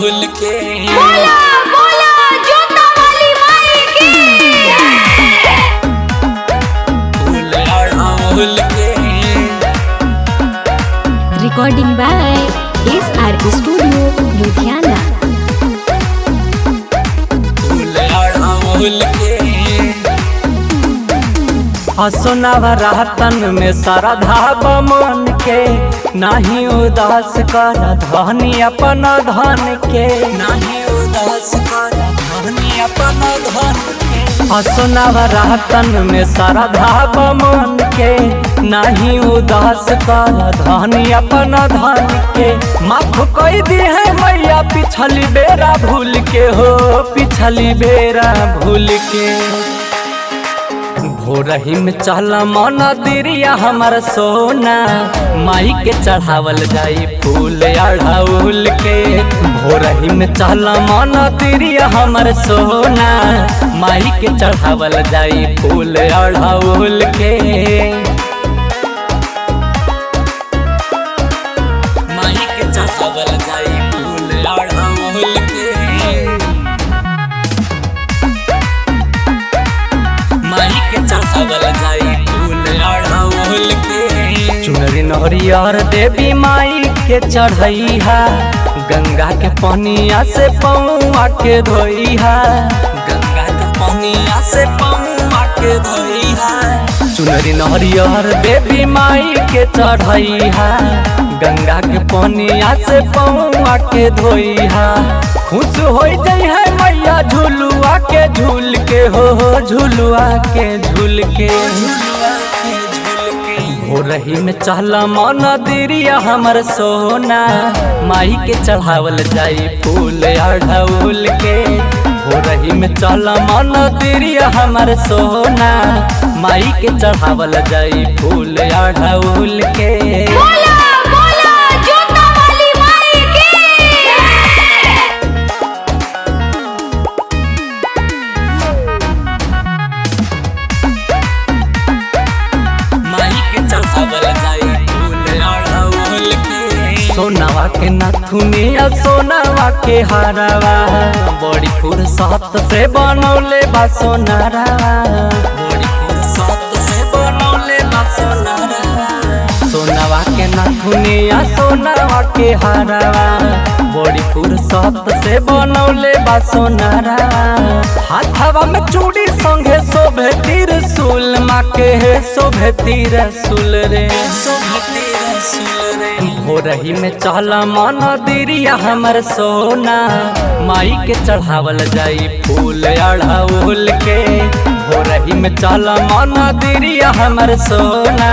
अड़हुल के। बोला बोला जोता वाली माई की। फूल अड़हुल के। Recording by SR studio Ludhiana. फूल अड़हुल के। हसुनावा रातन में श्रद्धा बमन के, नाही उदास कर धनी अपन धन के। नाही उदास कर धनी अपन धन के। हसुनावा रातन में श्रद्धा बमन के, नाही उदास कर धनी अपन धन के। माफ कई दी है मैया पिछली बेरा भूल के हो, पिछली बेरा भूल के। भोरही में चल मन दिरिया हमर सोना, माई के चढ़ावल जाई फूल अड़हुल के। भोरही में चल मन दिरिया हमर सोना, माई के चढ़ावल जाई फूल अड़हुल के। माई के चढ़ावल जाई फूल अड़हुल के। माई के चढ़ावल जाई फूल अड़हुल के। चुनरी नहरियर देवी माई के चढ़ैहा, गंगा के पनिया से पौआ के धोइहा। गंगा के पनिया से पौआ के धोइहा। चुनरी नहरियर देवी माई के चढ़ैहा, गंगा के पनिया से पौआ के धोइहा। खुश हो जाइ है मैया झुलुआ के झूल के हो, झुलुआ के झूल के। भोरही में चल मन दिरिया हमर सोना, माई के चढ़ावल जाई फूल अड़हुल के। भोरही में चल मन दिरिया हमर सोना, माई के चढ़ावल जाई फूल अड़हुल के। बोला बोला जोता वाली माई की। माई के चढ़ावल जाई फूल अड़हुल के। सोनावा के नथुनिया सोनावा के हारवा, बड़ी फुर्सत से बनौले बा सोनारवा। बड़ी फुर्सत से बनौले बा सोनारवा। सोनावा के नथुनिया सोनावा के हारवा, बड़ी फुर्सत से बनौले बा सोनारवा। हाथवा में चूड़ी संगे शोभे त्रिशूल, माँ के शोभे त्रिशूल रे। भोरही में चल मन दिरिया हमर सोना, माई के चढ़ावल जाई फूल अड़हुल के। भोरही में चल मन दिरिया हमर सोना,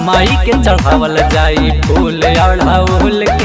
माई के चढ़ावल जाई फूल अड़हुल के।